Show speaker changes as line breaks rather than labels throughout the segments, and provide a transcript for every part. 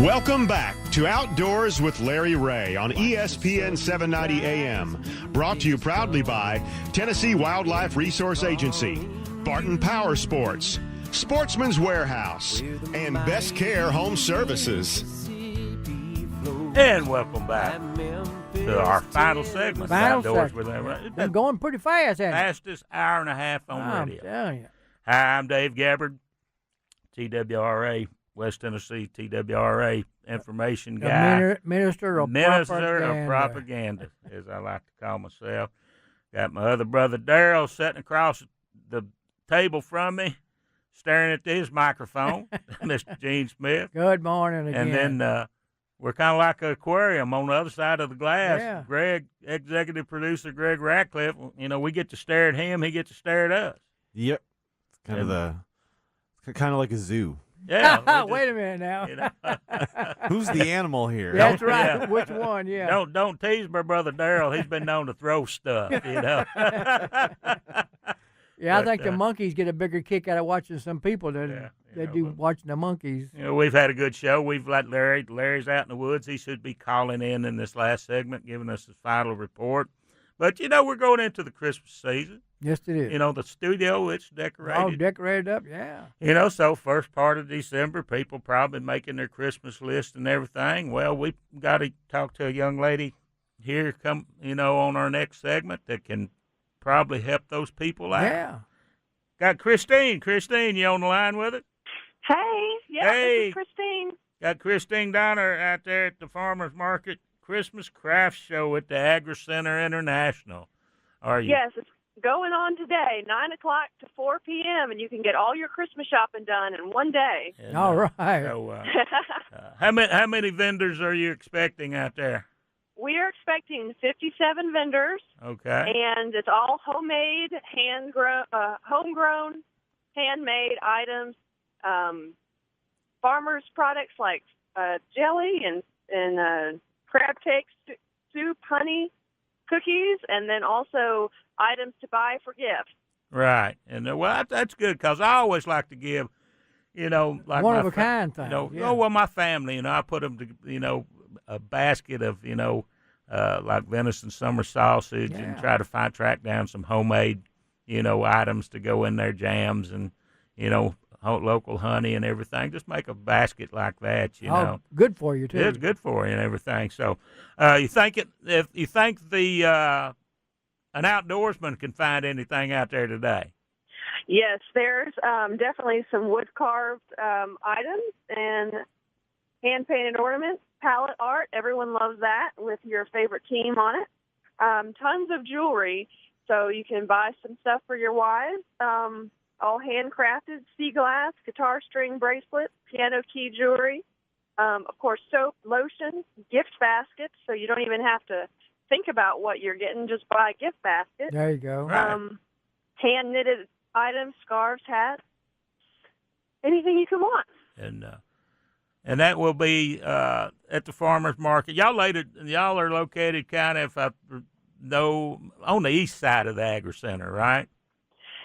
Welcome back to Outdoors with Larry Ray on ESPN 790 AM. Brought to you proudly by Tennessee Wildlife Resource Agency, Barton Power Sports, Sportsman's Warehouse, and Best Care Home Services.
And welcome back to our final segment. Outdoors with Larry Ray.
It's been going pretty fast, hasn't it?
Fastest hour and a half on radio.
I'm telling you.
Hi, I'm Dave Gabbard, TWRA, West Tennessee TWRA information guy.
Minister of
propaganda, as I like to call myself. Got my other brother Darrell sitting across the table from me, staring at his microphone, Mr. Gene Smith.
Good morning again.
And then we're kind of like an aquarium on the other side of the glass.
Yeah.
Greg, executive producer Greg Ratcliffe, we get to stare at him, he gets to stare at us.
Yep. It's kind of like a zoo.
Yeah.
Wait a minute now.
Who's the animal here?
That's right.
Yeah.
Which one? Yeah.
Don't tease my brother Darrell. He's been known to throw stuff,
Yeah, I think the monkeys get a bigger kick out of watching some people than they do watching the monkeys.
We've had a good show. We've let Larry. Larry's out in the woods. He should be calling in this last segment, giving us his final report. But, we're going into the Christmas season.
Yes, it is.
The studio, it's decorated.
Oh, decorated up, yeah.
So first part of December, people probably making their Christmas list and everything. Well, we got to talk to a young lady here on our next segment that can probably help those people out.
Yeah.
Got Christine. Christine, you on the line with it?
Hey. Yeah,
Hey.
This is Christine.
Got Christine Donhardt out there at the Farmers Market Christmas Craft Show at the Agri Center International. Are you?
Yes, it's going on today, 9 o'clock to 4 p.m., and you can get all your Christmas shopping done in one day.
And,
All right.
So, how many vendors are you expecting out there?
We are expecting 57 vendors,
Okay.
and it's all homemade, homegrown, handmade items, farmers' products like jelly and crab cakes, soup, honey, cookies, and then also items to buy for gifts.
Right. And, that's good because I always like to give, like
one-of-a-kind thing.
My family, I put them to, a basket of, like venison summer sausage and try to track down some homemade, items to go in their jams and, local honey and everything. Just make a basket like that,
Good for you, too.
It's good for you and everything. So, you think an outdoorsman can find anything out there today?
Yes, there's definitely some wood-carved items and hand-painted ornaments, palette art. Everyone loves that with your favorite team on it. Tons of jewelry, so you can buy some stuff for your wives. All handcrafted, sea glass, guitar string bracelets, piano key jewelry. Of course, soap, lotion, gift baskets, so you don't even have to think about what you're getting. Just buy a gift basket.
There you go.
Right.
Hand-knitted items, scarves, hats, anything you can want.
And that will be at the farmers market. Y'all are located kind of, on the east side of the Agri Center, right?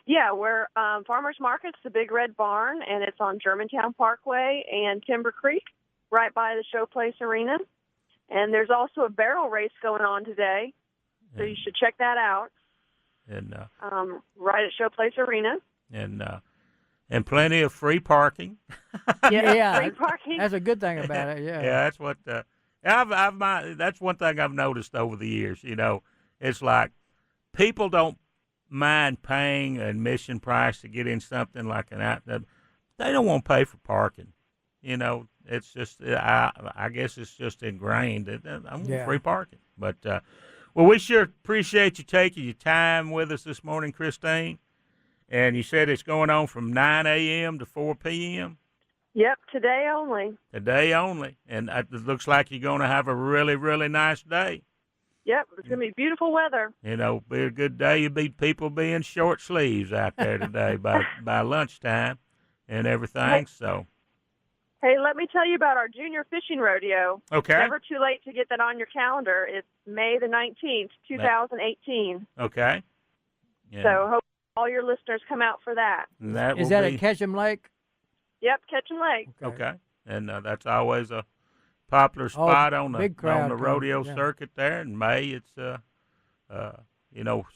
Yeah, we're Farmers Market's the Big Red Barn, and it's on Germantown Parkway and Timber Creek, right by the Showplace Arena. And there's also a barrel race going on today, so you should check that out.
And
right at Showplace Arena.
And plenty of free parking.
Yeah.
Free parking.
That's a good thing about it, yeah.
Yeah, that's what that's one thing I've noticed over the years. It's like people don't mind paying admission price to get in something like an outlet. They don't want to pay for parking. It's just I guess it's just ingrained that I want free parking. But we sure appreciate you taking your time with us this morning, Christine. And you said it's going on from 9 a.m. to 4 p.m.?
Yep, today only.
Today only. And it looks like you're going to have a really, really nice day.
Yep, it's going to be beautiful weather.
Be a good day. You'll be people be in short sleeves out there today by lunchtime and everything.
Hey, let me tell you about our junior fishing rodeo.
Okay.
Never too late to get that on your calendar. It's May the 19th, 2018.
Okay. Yeah.
So hope all your listeners come out for that.
Is that at Ketchum Lake?
Yep, Ketchum Lake.
Okay. And that's always a popular spot on
big crowd
the
coming,
rodeo
yeah.
circuit there in May. It's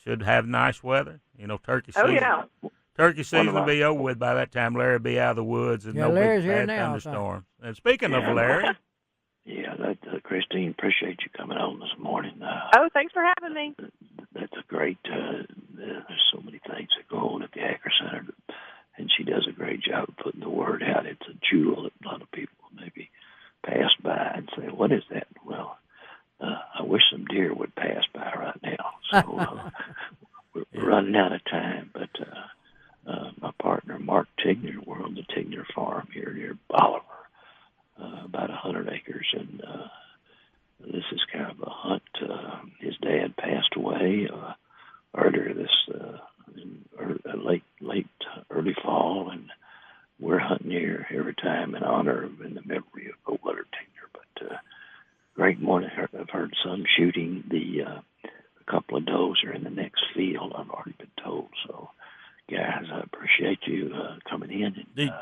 should have nice weather. Turkey
Oh,
season.
yeah.
Turkey season will be over with by that time. Larry will be out of the woods and
Yeah,
no
Larry's
big
here
bad
now, I think.
thunderstorms. And speaking of
Yeah.
Larry,
Yeah, Christine, appreciate you coming on this morning.
Oh, thanks for having me.
That's a great. There's so many things that go on at the Acker Center, and she does a great job of putting the word out. It's a jewel that a lot of people maybe pass by and say, "What is that?" Well, I wish some deer would pass by right now. So we're running out of time, but my partner Mark Tigner, we're on the Tigner Farm here near Bolivar, about 100 acres, and this is kind of a hunt. His dad passed away earlier this late early fall, and we're hunting here every time in honor of in the memory of Old Tigner. But great morning. I've heard some shooting. A couple of does are in the next field. I've already been told. So, guys, I appreciate you coming in. And,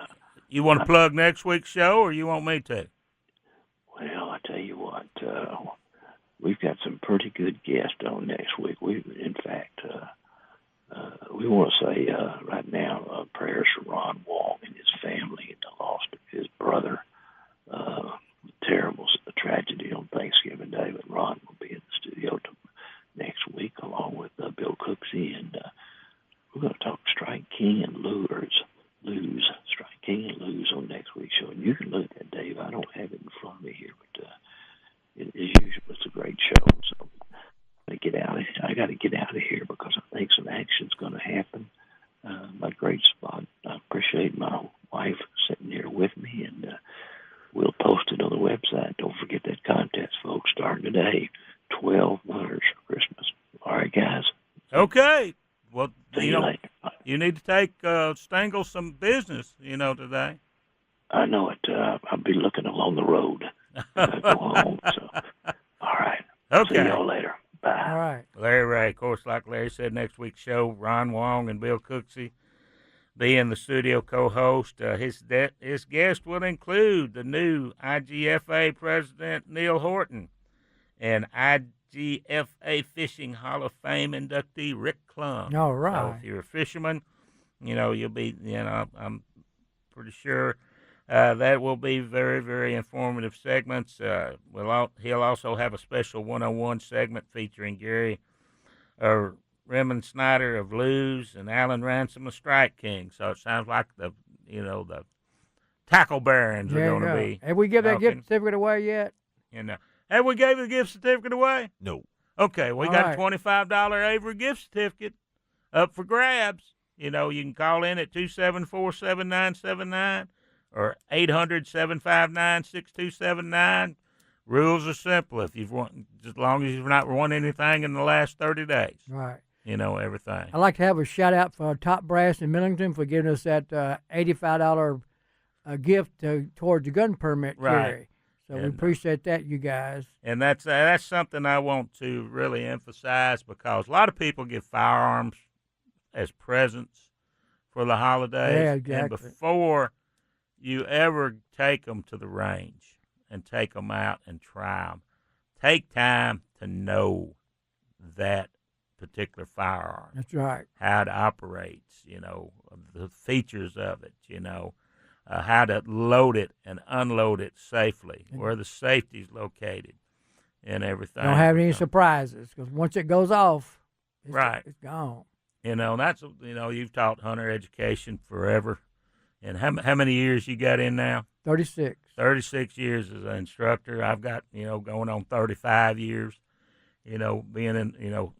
you want to plug next week's show, or you want me to?
Well, I tell you what, we've got some pretty good guests on next week. In fact, we want to say right now prayers for Ron Wong and his family and the loss of his brother. Terrible tragedy on Thanksgiving Day, but Ron will be in the studio next week along with Bill Cooksey, and we're going to talk Strike King and lose. Strike King and lose on next week's show. And you can look at that, Dave. I don't have it in front of me here, but as usual, it's a great show. So I got to get out of here because I think some action's going to happen. My great spot. I appreciate my wife sitting here with me, and we'll post it on the website. Don't forget that contest, folks, starting today. 12 winners for Christmas. All right, guys.
Okay. Well,
See you later.
You need to take Stengel some business, today.
I know it. I'll be looking along the road. Go home. So, all right.
Okay.
See y'all later. Bye.
All right.
Larry Ray, of course, like Larry said, next week's show, Ron Wong and Bill Cooksey being the studio co-host. His guest will include the new IGFA president, Neil Horton, and IGFA Fishing Hall of Fame inductee, Rick Klum.
All right.
So if you're a fisherman, you'll be, I'm pretty sure that will be very, very informative segments. He'll also have a special one-on-one segment featuring Gary Raymond Snyder of Lew's and Alan Ransom of Strike King. So it sounds like the tackle barons are going to be.
Have we given that
talking.
gift certificate away yet?
Have we gave the gift certificate away?
No.
Okay, we got a $25 Avery gift certificate up for grabs. You can call in at 274-7979 or 800-759-6279. Rules are simple. If you've won, as long as you've not won anything in the last 30 days.
Right.
Everything.
I'd like to have a shout out for Top Brass in Millington for giving us that $85 gift towards the gun permit carry. So we appreciate that, you guys.
And that's something I want to really emphasize because a lot of people get firearms as presents for the holidays.
Yeah, exactly.
And before you ever take them to the range and take them out and try them, take time to know that particular firearm.
That's right.
How it operates, the features of it, how to load it and unload it safely, where the safety's located, and everything.
Don't have any surprises because once it goes off, it's gone.
That's you've taught hunter education forever, and how many years you got in now?
36.
36 years as an instructor. I've got going on 35 years. Being in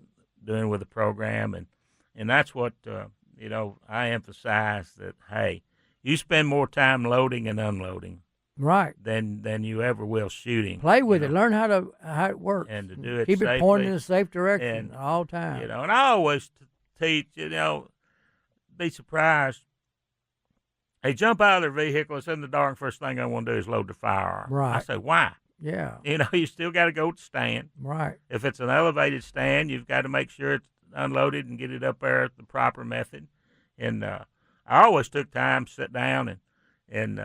doing with the program, and that's what I emphasize that hey. You spend more time loading and unloading,
right?
Than you ever will shooting.
Play with it, learn how it works,
and to do it.
Keep
safely,
it pointed in a safe direction
and,
at all times.
And I always teach. Be surprised. They jump out of their vehicle. It's in the dark. First thing I want to do is load the firearm.
Right.
I say, why?
Yeah.
You still got to go to stand.
Right.
If it's an elevated stand, you've got to make sure it's unloaded and get it up there at the proper method. And I always took time to sit down and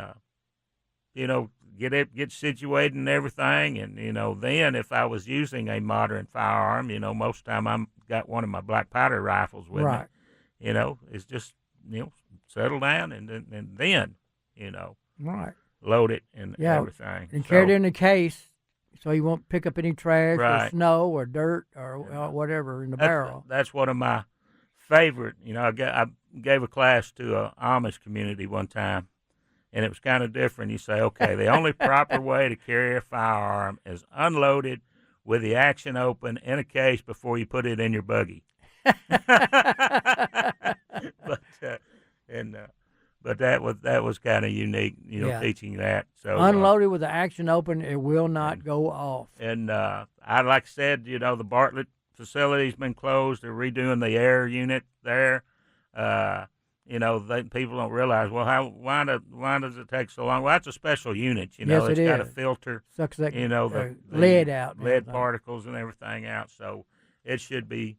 get situated and everything. And, then if I was using a modern firearm, most of the time I'm got one of my black powder rifles with
Right.
me. It's just, settle down and then,
Right.
load it and
Yeah.
everything.
And carry it in a case so you won't pick up any trash or
Right.
snow or dirt or whatever in the barrel.
That's one of my favorite. I gave a class to a Amish community one time, and it was kind of different. You say, okay, the only proper way to carry a firearm is unloaded with the action open in a case before you put it in your buggy. But that was kind of unique, teaching that. So
unloaded with the action open, it will not go off.
And like I said, the Bartlett facility's been closed. They're redoing the air unit there. People don't realize, well, why does it take so long? Well, that's a special unit.
Yes,
it's
it
got
is.
a filter.
Sucks that
the
lead out. and
lead
everything.
particles and everything out. So it should be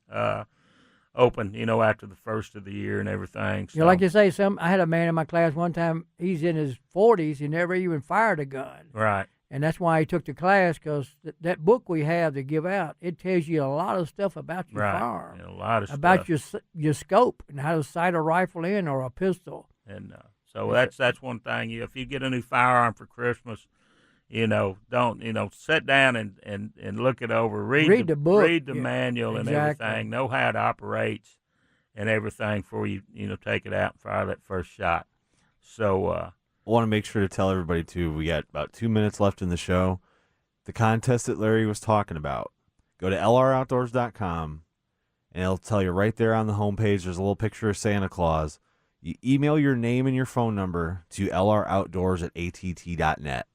open, after the first of the year and everything. So.
Like you say, I had a man in my class one time. He's in his 40s. He never even fired a gun.
Right.
And that's why he took the class, because that book we have to give out, it tells you a lot of stuff about your firearm.
Yeah, a lot of
about
stuff.
your scope and how to sight a rifle in or a pistol.
And so that's one thing. If you get a new firearm for Christmas, don't sit down and look it over. Read
the book.
Read the manual and everything. Know how it operates and everything before you take it out and fire that first shot. So
I want to make sure to tell everybody too. We got about 2 minutes left in the show. The contest that Larry was talking about. Go to lroutdoors.com and it'll tell you right there on the homepage. There's a little picture of Santa Claus. You email your name and your phone number to lroutdoors@att.net.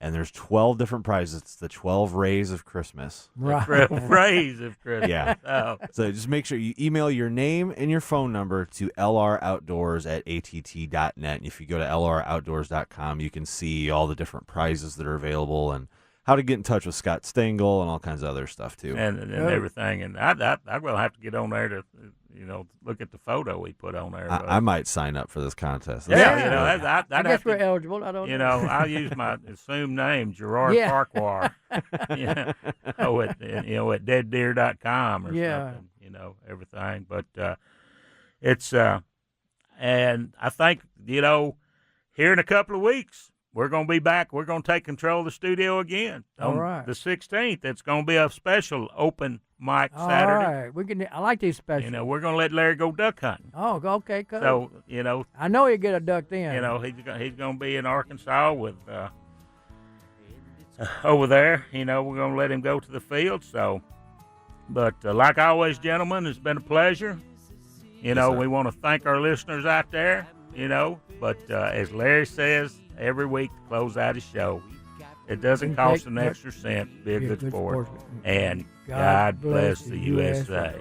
And there's 12 different prizes. It's the 12 Rays of Christmas.
Right.
Rays of Christmas.
Yeah.
Oh.
So just make sure you email your name and your phone number to lroutdoors@att.net. And if you go to lroutdoors.com, you can see all the different prizes that are available and how to get in touch with Scott Stengel and all kinds of other stuff, too.
And everything. And I will have to get on there to, look at the photo we put on there.
I might sign up for this contest.
Yeah,
I guess we're eligible. I don't know.
I'll use my assumed name, Gerard Farquhar, at deaddeer.com or something, everything. But it's, and I think, here in a couple of weeks, we're going to be back. We're going to take control of the studio again. On the 16th, it's going to be a special open mic Saturday.
All right. I like these specials.
We're going to let Larry go duck hunting.
Oh, okay, cool.
So,
I know he'll get a duck then.
He's going to be in Arkansas with over there. We're going to let him go to the field. So, but like always, gentlemen, it's been a pleasure. We want to thank our listeners out there. But as Larry says every week to close out his show, it doesn't cost an extra cent. Be a good sport. And God bless the USA.